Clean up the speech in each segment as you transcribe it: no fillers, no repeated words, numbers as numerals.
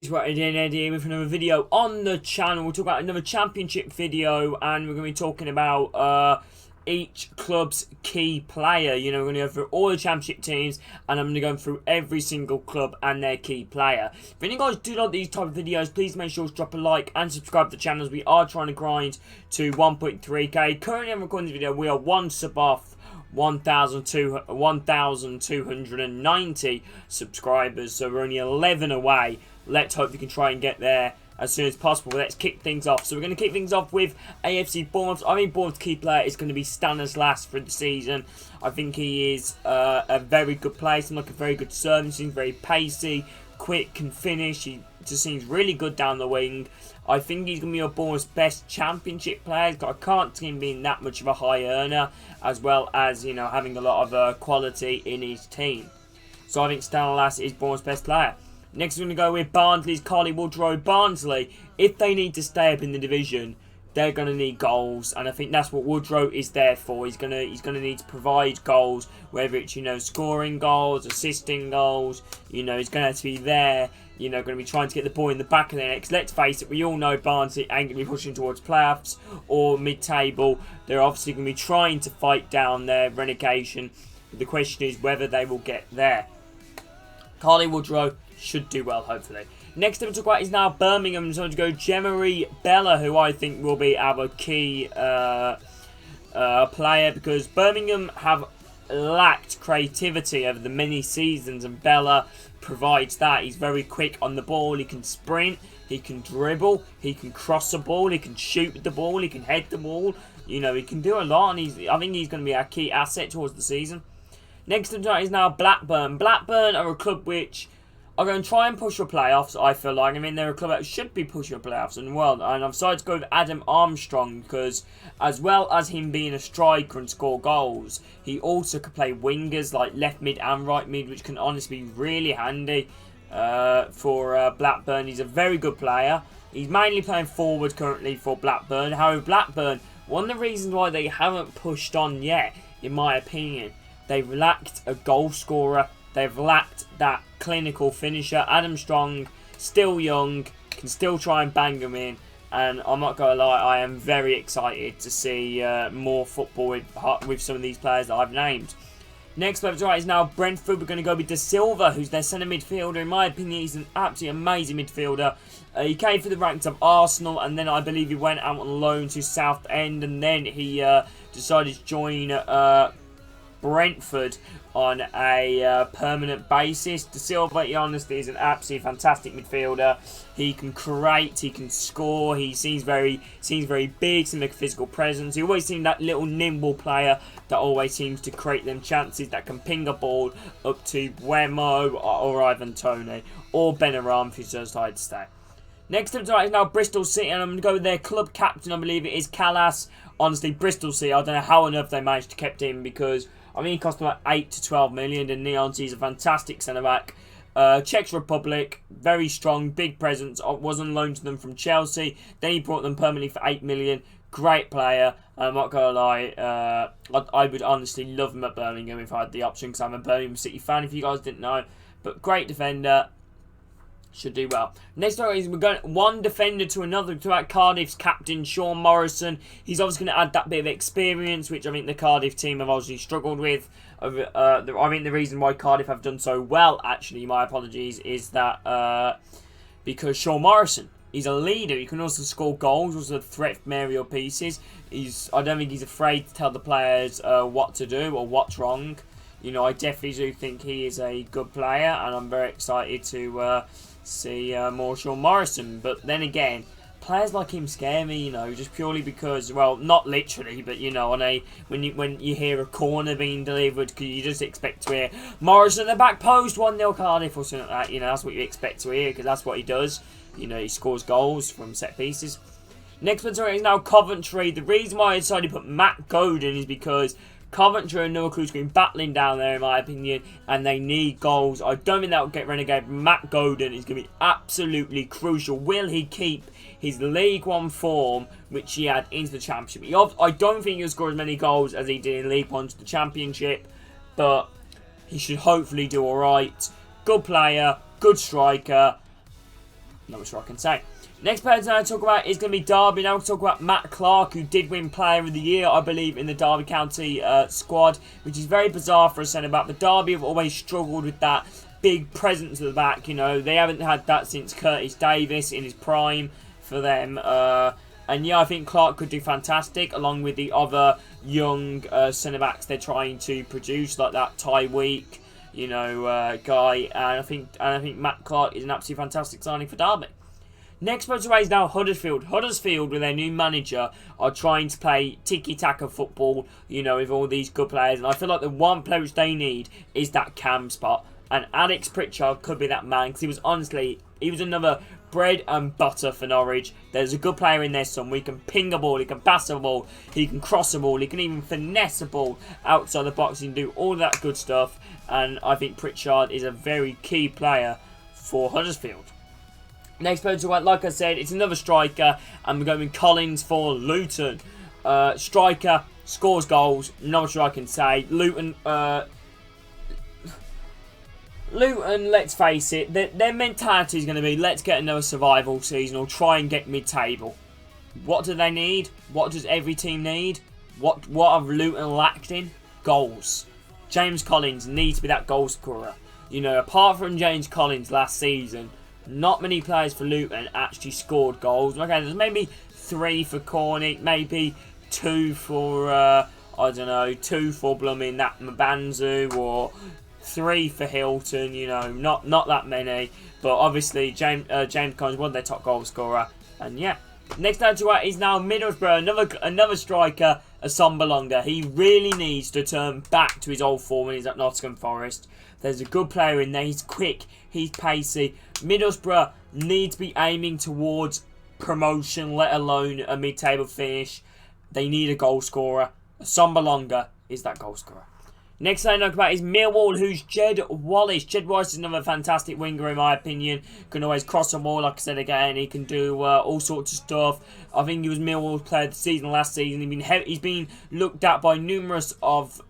It's right again, Eddie, with another video on the channel. We'll talk about another championship video, and we're going to be talking about each club's key player. You know, we're going to go through all the championship teams, and I'm going to go through every single club and their key player. If any of you guys do like these type of videos, please make sure to drop a like and subscribe to the channel, as we are trying to grind to 1.3k. Currently, I'm recording this video. We are one sub off 1,290 subscribers, so we're only 11 away. Let's hope we can try and get there as soon as possible. Let's kick things off. So we're going to kick things off with AFC Bournemouth. I think Bournemouth's key player is going to be Stanislas for the season. I think he is a very good player. Seems like a very good servant. Seems very pacey, quick, can finish. He just seems really good down the wing. I think he's going to be a Bournemouth's best championship player. I can't see him being that much of a high earner, as well as, you know, having a lot of quality in his team. So I think Stanislas is Bournemouth's best player. Next, we're going to go with Barnsley's Carly Woodrow. Barnsley, if they need to stay up in the division, they're going to need goals, and I think that's what Woodrow is there for. He's going to need to provide goals, whether it's, you know, scoring goals, assisting goals. You know, he's going to have to be there. You know, going to be trying to get the ball in the back of the net. Because let's face it, we all know Barnsley ain't going to be pushing towards playoffs or mid-table. They're obviously going to be trying to fight down their relegation. The question is whether they will get there. Carly Woodrow should do well, hopefully. Next thing to talk about is now Birmingham. So I'm going to go Jemery Bella, who I think will be our key player, because Birmingham have lacked creativity over the many seasons, and Bella provides that. He's very quick on the ball. He can sprint, he can dribble, he can cross the ball, he can shoot the ball, he can head the ball. You know, he can do a lot, and I think he's going to be our key asset towards the season. Next up is now Blackburn. Blackburn are a club which are going to try and push for playoffs, I feel like. I mean, they're a club that should be pushing for playoffs, and I've decided to go with Adam Armstrong, because as well as him being a striker and score goals, he also could play wingers like left mid and right mid, which can honestly be really handy for Blackburn. He's a very good player. He's mainly playing forward currently for Blackburn. However, Blackburn, one of the reasons why they haven't pushed on yet, in my opinion, they've lacked a goal scorer. They've lacked that clinical finisher. Adam Strong, still young, can still try and bang them in. And I'm not going to lie, I am very excited to see more football with some of these players that I've named. Next up is now Brentford. We're going to go with De Silva, who's their centre midfielder. In my opinion, he's an absolutely amazing midfielder. He came through the ranks of Arsenal, and then I believe he went out on loan to Southend, and then he decided to join Brentford on a permanent basis. De Silva, honestly, is an absolutely fantastic midfielder. He can create, he can score, he seems very big, seems like a physical presence. He always seems that little nimble player that always seems to create them chances, that can ping a ball up to Wemo or Ivan Toney or Benaram if he's just decided to stay. Next up tonight is now Bristol City, and I'm going to go with their club captain. I believe it is Callas. Honestly, Bristol City, I don't know how on earth they managed to keep him, because I mean, he cost about 8 to 12 million, and he's a fantastic centre-back. Czech Republic, very strong, big presence. Was on loan to them from Chelsea. Then he brought them permanently for 8 million. Great player. I'm not going to lie, I would honestly love him at Birmingham if I had the option, because I'm a Birmingham City fan, if you guys didn't know. But great defender. Should do well. Next story is we're going one defender to another, to Cardiff's captain Sean Morrison. He's obviously going to add that bit of experience, which I think the Cardiff team have obviously struggled with. I think the reason why Cardiff have done so well, actually, my apologies, is that because Sean Morrison, he's a leader. He can also score goals, also a threat from aerial pieces. I don't think he's afraid to tell the players what to do or what's wrong. You know, I definitely do think he is a good player, and I'm very excited to see more Sean Morrison. But then again, players like him scare me, you know, just purely because, well, not literally, but you know, when you hear a corner being delivered, because you just expect to hear Morrison at the back post, 1-0 Cardiff or something like that. You know, that's what you expect to hear, because that's what he does. You know, he scores goals from set pieces. Next one is now Coventry. The reason why I decided to put Matt Godin is because Coventry and Newark has been battling down there, in my opinion, and they need goals. I don't think that will get relegated. Matt Godin is going to be absolutely crucial. Will he keep his League One form, which he had, into the Championship? I don't think he'll score as many goals as he did in League One to the Championship, but he should hopefully do alright. Good player, good striker. Not sure I can say. Next player to talk about is going to be Derby. Now we'll talk about Matt Clark, who did win Player of the Year, I believe, in the Derby County squad, which is very bizarre for a centre-back. But Derby have always struggled with that big presence at the back. You know, they haven't had that since Curtis Davis in his prime for them. And yeah, I think Clark could do fantastic, along with the other young centre-backs they're trying to produce, like that Ty Week, guy. And I think Matt Clark is an absolutely fantastic signing for Derby. Next motorway is now Huddersfield. Huddersfield, with their new manager, are trying to play tiki-taka football, with all these good players. And I feel like the one player which they need is that cam spot. And Alex Pritchard could be that man, because he was another bread and butter for Norwich. There's a good player in there, son. He can ping a ball, he can pass a ball, he can cross a ball, he can even finesse a ball outside the box. He can do all that good stuff. And I think Pritchard is a very key player for Huddersfield. Next player to win, like I said, it's another striker, and we're going with Collins for Luton. Striker, scores goals, not sure I can say. Luton, let's face it, their mentality is going to be, let's get another survival season or try and get mid-table. What do they need? What does every team need? What have Luton lacked in? Goals. James Collins needs to be that goal scorer. Apart from James Collins last season, not many players for Luton actually scored goals. Okay, there's maybe 3 for Cornick, maybe 2 for, 2 for blooming that Mbanzu, or 3 for Hilton, not that many. But obviously, James Collins was their top goal scorer. And yeah. Next down to is now Middlesbrough, another striker, Asombalonga. He really needs to turn back to his old form when he's at Nottingham Forest. There's a good player in there. He's quick. He's pacey. Middlesbrough need to be aiming towards promotion, let alone a mid-table finish. They need a goal scorer. Asombalonga is that goal scorer. Next thing I know about is Millwall, who's Jed Wallace. Jed Wallace is another fantastic winger in my opinion. Can always cross the ball, like I said again. He can do all sorts of stuff. I think he was Millwall's player of the season last season. He's been looked at by numerous of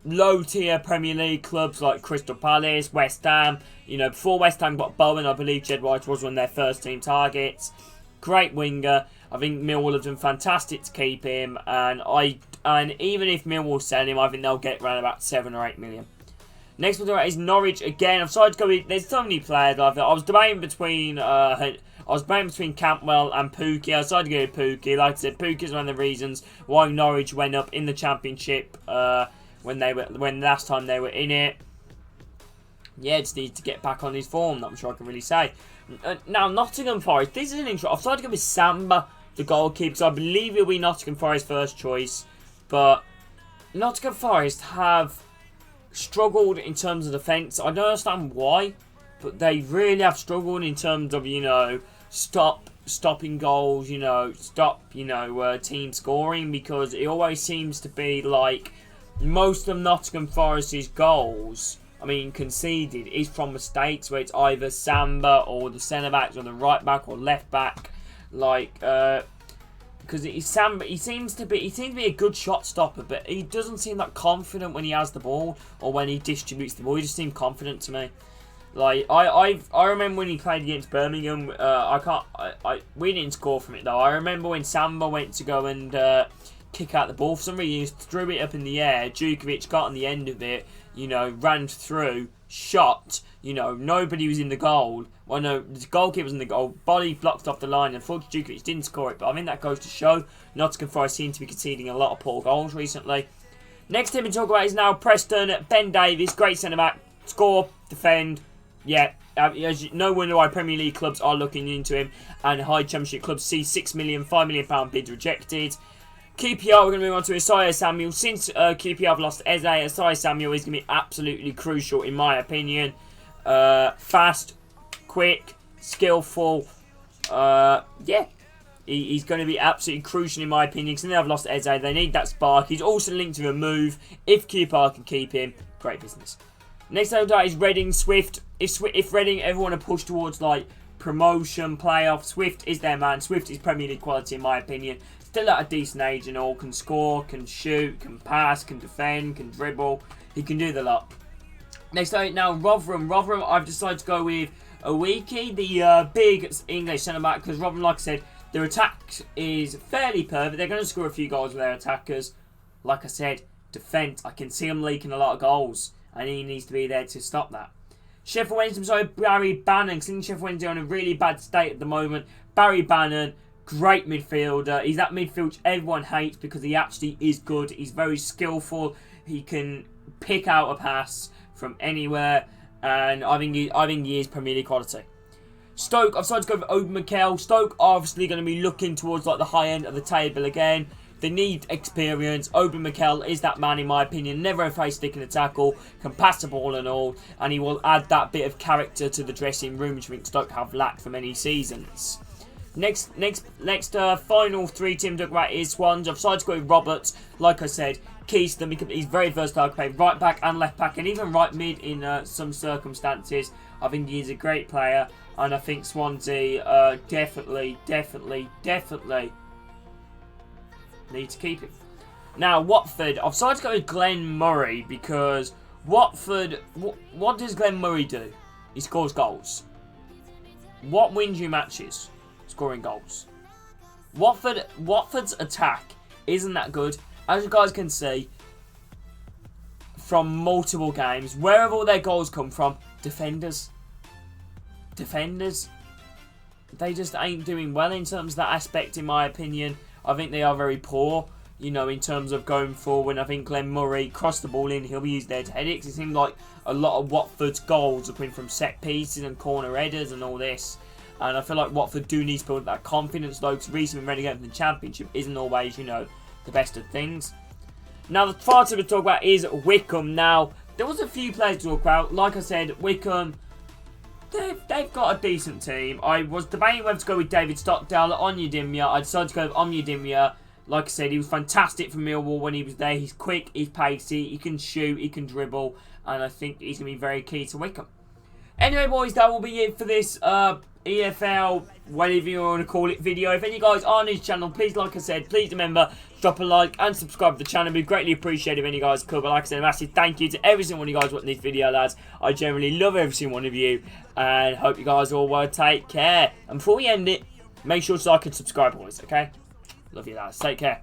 low-tier Premier League clubs like Crystal Palace, West Ham. Before West Ham got Bowen, I believe Jed Wallace was one of their first-team targets. Great winger. I think Millwall have done fantastic to keep him, and even if Millwall sell him, I think they'll get around about 7 or 8 million. Next one is Norwich again. I've decided to go with. There's so many players. I was debating between Campbell and Pookie. I decided to go with Pookie. Like I said, Pookie is one of the reasons why Norwich went up in the Championship when last time they were in it. Yeah, just needs to get back on his form. Not sure I can really say. Now Nottingham Forest. This is an interesting. I've decided to go with Samba, the goalkeeper. So I believe he'll be Nottingham Forest's first choice. But Nottingham Forest have struggled in terms of defence. I don't understand why, but they really have struggled in terms of, stopping goals, team scoring, because it always seems to be like most of Nottingham Forest's goals, conceded, is from mistakes where it's either Samba or the centre-backs or the right-back or left-back, because he seems to be a good shot stopper, but he doesn't seem that confident when he has the ball or when he distributes the ball. He just seems confident to me. I remember when he played against Birmingham. We didn't score from it though. I remember when Samba went to go and kick out the ball. For some reason, he threw it up in the air. Djukovic got on the end of it. Ran through, shot. Nobody was in the goal. Well, no, the goalkeeper was in the goal. Body blocked off the line, and unfortunately, Djukovic didn't score it. But I think that goes to show Nottingham Forest seem to be conceding a lot of poor goals recently. Next team we talk about is now Preston. Ben Davies, great centre-back. Score, defend. Yeah, no wonder why Premier League clubs are looking into him, and high Championship clubs see £6 million, £5 million bids rejected. QPR, we're going to move on to Isaiah Samuel. Since QPR have lost Eze, Isaiah Samuel is going to be absolutely crucial in my opinion. Fast, quick, skillful. He's going to be absolutely crucial in my opinion, because they've lost Eze. They need that spark. He's also linked to a move. If QPR can keep him, great business. Next up is Reading, Swift. If Reading ever want to push towards promotion, playoff, Swift is their man. Swift is Premier League quality in my opinion. Still at a decent age and all. Can score, can shoot, can pass, can defend, can dribble. He can do the lot. Next up now Rotherham. Rotherham, I've decided to go with Awiki, the big English centre-back, because Robin, like I said, their attack is fairly perfect. They're going to score a few goals with their attackers. Like I said, defence, I can see them leaking a lot of goals, and he needs to be there to stop that. Sheffield Wednesday, sorry, Barry Bannon. Seeing Sheffield Wednesday on a really bad state at the moment. Barry Bannon, great midfielder. He's that midfield everyone hates because he actually is good. He's very skillful. He can pick out a pass from anywhere, and I think he is Premier League quality. Stoke, I've decided to go with Obi Mikel. Stoke are obviously going to be looking towards like the high end of the table again. They need experience. Obi Mikel is that man, in my opinion. Never a face stick in a tackle. Can pass the ball and all. And he will add that bit of character to the dressing room, which I think Stoke have lacked for many seasons. Next, final 3 team to talk about is Swans. I've decided to go with Roberts. Like I said, keys to them. He's very versatile. He can play right back and left back, and even right mid in some circumstances. I think he is a great player, and I think Swansea definitely need to keep him. Now, Watford, I've decided to go with Glenn Murray because Watford, what does Glenn Murray do? He scores goals. What wins you matches? Scoring goals. Watford's attack isn't that good. As you guys can see from multiple games, where have all their goals come from? Defenders. They just ain't doing well in terms of that aspect, in my opinion. I think they are very poor, in terms of going forward. I think Glenn Murray crossed the ball in. He'll be used there to headaches. It seemed like a lot of Watford's goals have been from set pieces and corner headers and all this. And I feel like Watford do need to build that confidence, though, because recently relegated from the Championship isn't always, the best of things. Now, the final team to talk about is Wycombe. Now, there was a few players to talk about. Like I said, Wycombe, they've got a decent team. I was debating whether to go with David Stockdale or Onyedinma. I decided to go with Onyedinma. Like I said, he was fantastic for Millwall when he was there. He's quick, he's pacey, he can shoot, he can dribble, and I think he's going to be very key to Wycombe. Anyway, boys, that will be it for this EFL, whatever you want to call it, video. If any of you guys are new to the channel, please, like I said, please remember, drop a like and subscribe to the channel. We'd greatly appreciate it if any of you guys could. But like I said, a massive thank you to every single one of you guys watching this video, lads. I generally love every single one of you, and hope you guys all will take care. And before we end it, make sure to like and subscribe, boys, okay? Love you, lads. Take care.